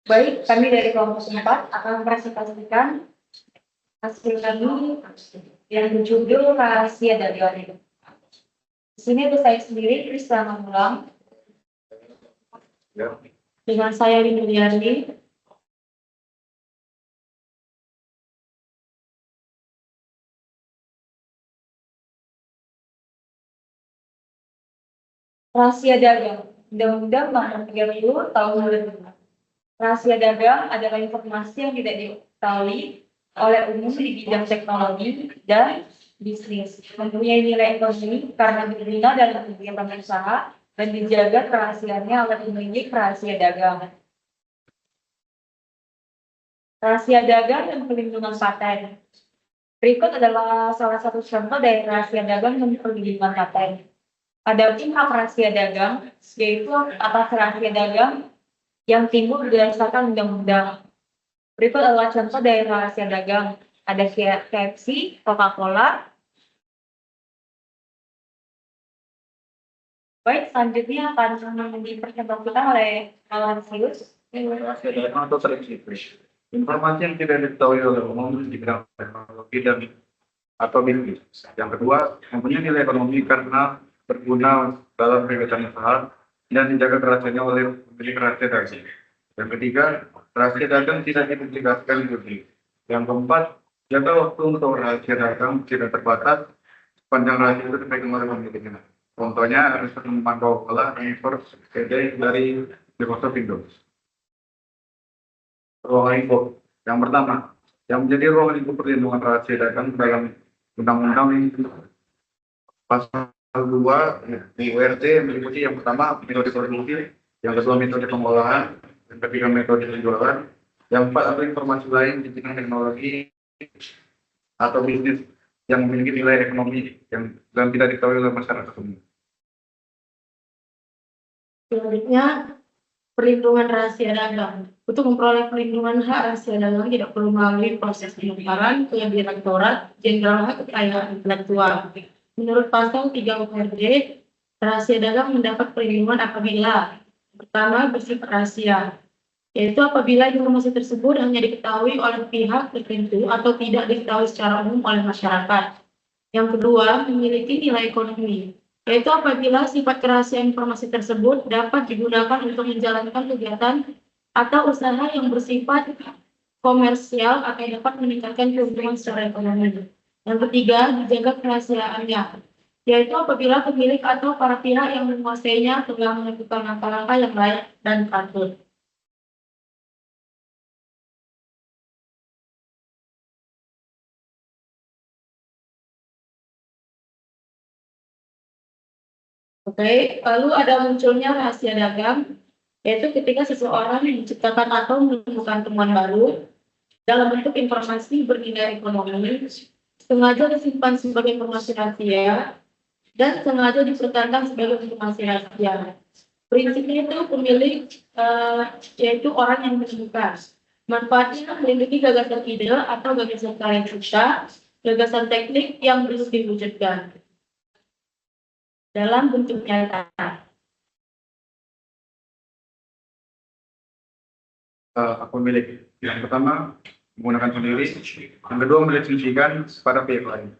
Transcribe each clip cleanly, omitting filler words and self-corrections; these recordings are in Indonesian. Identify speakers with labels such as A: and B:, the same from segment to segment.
A: Baik, kami dari kelompok 4 akan mempresentasikan hasil kami yang berjudul Rahasia Dagang. Di sini ada saya sendiri, Krista Mamulang, dengan saya Windy Liani. Rahasia dagang, Undang-Undang Nomor 30 Tahun 2005. Rahasia dagang adalah informasi yang tidak diketahui oleh umum di bidang teknologi dan bisnis, mempunyai nilai ekonomi karena berguna dalam kegiatan usaha dan dijaga kerahasiaannya oleh pemilik rahasia dagang. Rahasia dagang dan pelindungan paten. Berikut adalah salah satu contoh dari rahasia dagang dan perlindungan paten. Adapun hak rahasia dagang, yaitu atas rahasia dagang yang timbul berdasarkan undang-undang. Berikut adalah contoh dari rahasia dagang. Ada KFC, Coca-Cola. Baik, selanjutnya akan dipresentasikan oleh Alasius.
B: Rahasia dagang atau trade secret. Informasi yang tidak diketahui oleh umum di bidang teknologi dan atau bisnis. Yang kedua, mempunyai nilai ekonomi karena berguna dalam kegiatan usaha dan dijaga kerahasiaannya oleh pemilik rahasia dagang. Yang ketiga, rahasia dagang tidak dipublikasikan di publik. Yang keempat, jaga waktu untuk rahasia dagang tidak terbatas sepanjang rahasia itu dipegang oleh pemiliknya. Contohnya, ada penemuan Coca-Cola impor dari Microsoft Windows. Ruang lingkup. Yang pertama, yang menjadi ruang lingkup perlindungan rahasia dagang dalam Undang-Undang ini pasal 2 di URT meliputi yang pertama metode produksi, yang kedua metode pengolahan, yang ketiga metode penjualan, yang keempat atau informasi lain di bidang teknologi atau bisnis yang memiliki nilai ekonomi yang dan tidak diketahui oleh masyarakat umum.
A: Selanjutnya, perlindungan rahasia dagang. Untuk memperoleh perlindungan hak rahasia dagang tidak perlu melalui proses pendaftaran ke Direktorat Jenderal Hak Kekayaan Intelektual. Menurut pasal 3 URD, rahasia dagang mendapat perlindungan apabila pertama bersifat rahasia, yaitu apabila informasi tersebut hanya diketahui oleh pihak tertentu atau tidak diketahui secara umum oleh masyarakat. Yang kedua, memiliki nilai ekonomi, yaitu apabila sifat kerahasiaan informasi tersebut dapat digunakan untuk menjalankan kegiatan atau usaha yang bersifat komersial atau dapat meningkatkan keuntungan secara ekonomi. Yang ketiga, dijaga kerahasiaannya, yaitu apabila pemilik atau para pihak yang menguasainya telah melakukan langkah-langkah yang layak dan patut. Oke, lalu ada munculnya rahasia dagang, yaitu ketika seseorang menciptakan atau menemukan temuan baru dalam bentuk informasi bernilai ekonomi, sengaja disimpan sebagai informasi rahasia, dan sengaja dipertahankan sebagai informasi rahasia. Prinsipnya itu pemilik, yaitu orang yang menemukan. Manfaatnya melindungi gagasan ide atau gagasan karya cipta, gagasan teknik yang belum diwujudkan dalam bentuk nyata.
B: Hak pemilik. Yang pertama, menggunakan sendiri. Yang kedua, melisensikan pada pihak lain.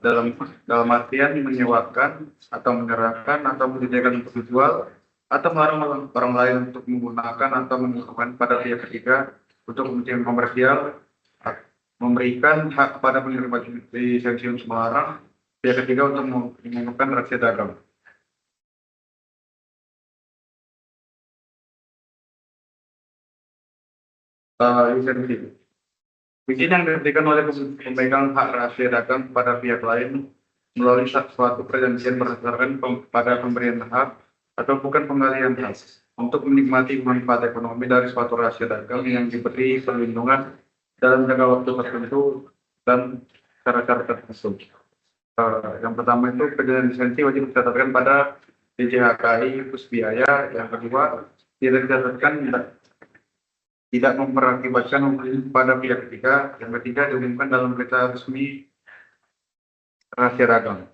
B: Dalam artian menyewakan atau menyerahkan atau menyediakan untuk dijual atau melarang orang lain untuk menggunakan atau menggunakan pada pihak ketiga untuk kepentingan komersial, memberikan hak kepada penerima lisensi untuk melarang pihak ketiga untuk menggunakan rahasia dagang. Lisensi. Izin yang diberikan oleh pemegang hak rahasia dagang kepada pihak lain melalui suatu perjanjian berdasarkan pada pemberian hak atau bukan penggalian hak untuk menikmati manfaat ekonomi dari suatu rahasia dagang yang diberi perlindungan dalam jangka waktu tertentu dan cara-cara tertentu. Yang pertama itu perjanjian lisensi wajib dicatatkan pada DJHKI Pusbiaya. Yang kedua, tidak dicatatkan tidak memperankibatkan pada pihak ketiga. Yang ketiga, diumumkan dalam berita resmi rahasia dagang.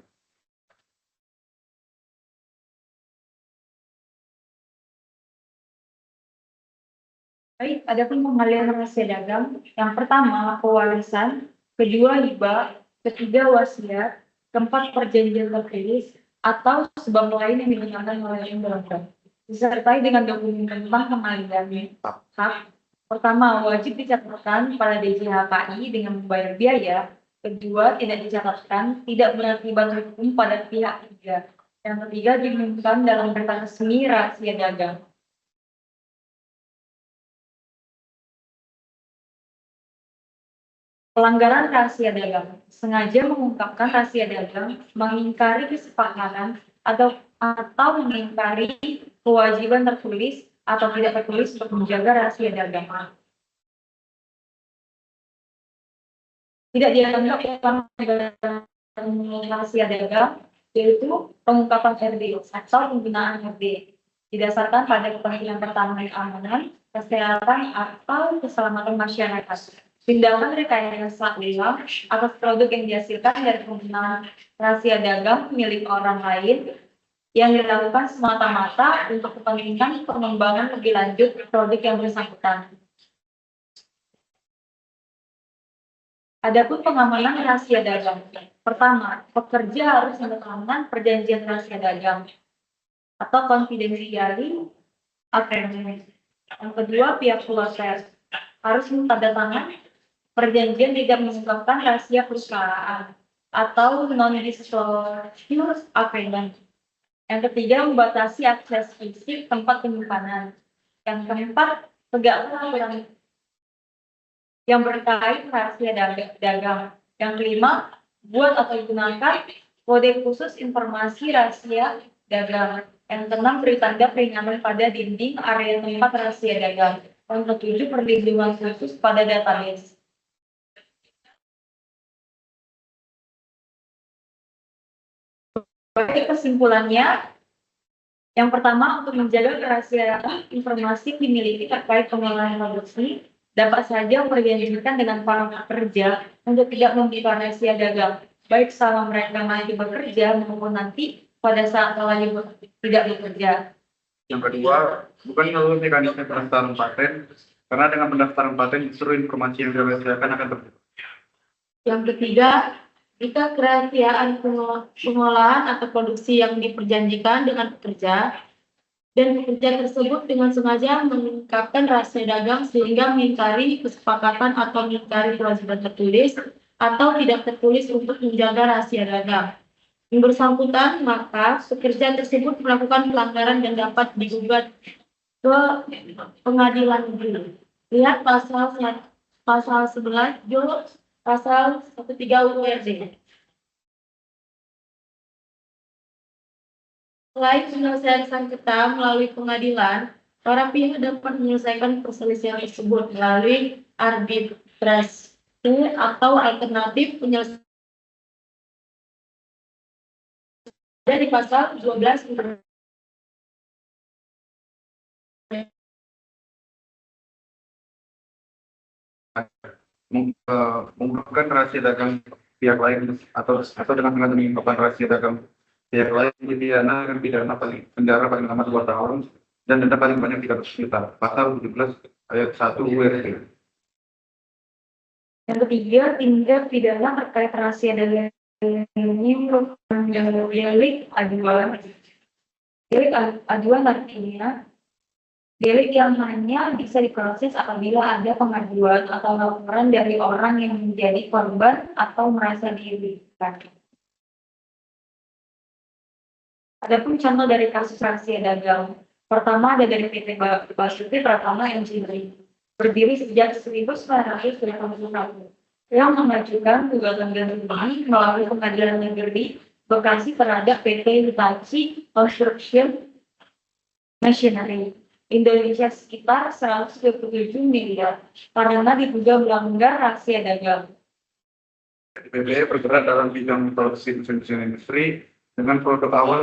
C: Baik, ada pun pengalian rahasia dagang. Yang pertama, pewarisan, kedua, hibah, ketiga, wasiat, keempat, perjanjian tertulis, atau sebab lain yang digunakan oleh lembaga. Disertai dengan dokumen tentang pengalian hak. Pertama, wajib dicatatkan pada DJHKI dengan membayar biaya. Kedua, tidak dicatatkan, tidak berakibat hukum pada pihak ketiga. Yang ketiga, diumumkan dalam berita resmi rahasia dagang. Pelanggaran rahasia dagang, sengaja mengungkapkan rahasia dagang, mengingkari kesepakatan atau mengingkari kewajiban tertulis atau tidak tertulis untuk menjaga rahasia dagang. Tidak dianggap pelanggaran rahasia dagang, yaitu pengungkapan RD atau penggunaan RD didasarkan pada kepentingan pertahanan keamanan, kesehatan, atau keselamatan masyarakat. Tindakan rekayasa ulang atas produk yang dihasilkan dari penggunaan rahasia dagang milik orang lain yang dilakukan semata-mata untuk kepentingan pengembangan lebih lanjut produk yang bersangkutan. Adapun pengamanan rahasia dagang. Pertama, pekerja harus menandatangani perjanjian rahasia dagang atau confidentiality agreement. Yang kedua, pihak protes harus menandatangani perjanjian tidak mengungkapkan rahasia perusahaan atau non-disclosure agreement. Yang ketiga, membatasi akses fisik tempat penyimpanan. Yang keempat, tegakkan aturan yang berkait rahasia dagang. Yang kelima, buat atau gunakan kode khusus informasi rahasia dagang. Yang keenam, beri tanda peringatan pada dinding area tempat rahasia dagang. Yang ketujuh, perlindungan khusus pada database. Baik, kesimpulannya, yang pertama, untuk menjaga kerahasiaan informasi dimiliki terkait pengolahan produksi, dapat saja memperjanjikan dengan para pekerja untuk tidak membuka rahasia dagang, baik selama mereka masih bekerja maupun nanti pada saat lagi tidak bekerja.
B: Yang kedua, bukan melalui mekanisme pendaftaran paten, karena dengan pendaftaran paten justru informasi yang dirahasiakan akan terbuka.
A: Yang ketiga, jika kerahasiaan pengolahan atau produksi yang diperjanjikan dengan pekerja dan pekerja tersebut dengan sengaja mengungkapkan rahasia dagang sehingga mengingkari kesepakatan atau mengingkari kewajiban tertulis atau tidak tertulis untuk menjaga rahasia dagang yang bersangkutan, maka pekerja tersebut melakukan pelanggaran dan dapat digugat ke pengadilan negeri. Lihat pasal 11 pasal 13 UUD. Selain penyelesaian sengketa melalui pengadilan, para pihak dapat menyelesaikan perselisihan tersebut melalui arbitrase atau alternatif penyelesaian dari pasal 12
B: mengungkapkan rahasia dagang pihak lain atau dengan mengungkapkan rahasia dagang pihak lain dipidana dengan pidana penjara paling lama 2 tahun dan denda paling banyak 300 juta. Pasal 17 ayat 1 UUD.
C: Yang ketiga, tindak pidana terkait rahasia dagang ini merupakan delik aduan. Delik aduan artinya delik yang hanya bisa diproses apabila ada pengaduan atau laporan dari orang yang menjadi korban atau merasa dirugikan. Adapun contoh dari kasus rahasia dagang, pertama ada dari PT Basuki Pratama MCB, berdiri sejak 1981, yang mengajukan gugatan ganti melalui Pengadilan Negeri Bekasi terhadap PT Hitachi Construction Machinery Indonesia sekitar 127 miliar karena diduga melanggar rahasia dagang.
B: PBE bergerak dalam bidang produksi mesin industri dengan produk awal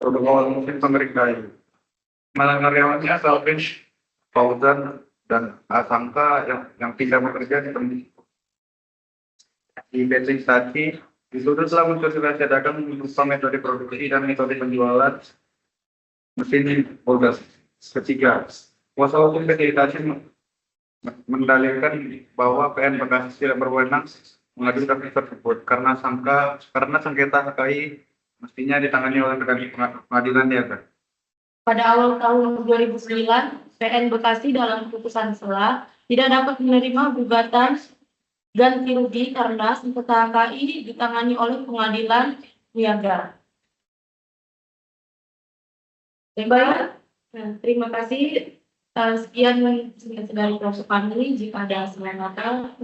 B: mesin pengering kayu. Malah karyawannya Salvin, Fauzan, dan Asangka yang pindah bekerja di PT Hitachi dituduh telah mencuri rahasia dagang berupa metode produksi dan metode penjualan mesin Polgas. Ketiga, kuasa hukum PT Hitachi mendalilkan bahwa PN Bekasi tidak berwenang mengadili kasus tersebut karena sengketa HKI mestinya ditangani oleh pengadilan ya kan.
A: Pada awal tahun 2009, PN Bekasi dalam putusan sela tidak dapat menerima gugatan ganti rugi karena sengketa HKI ditangani oleh pengadilan niaga. Baik, nah, terima kasih. Sekian dari proses kami. Jika ada salah kata,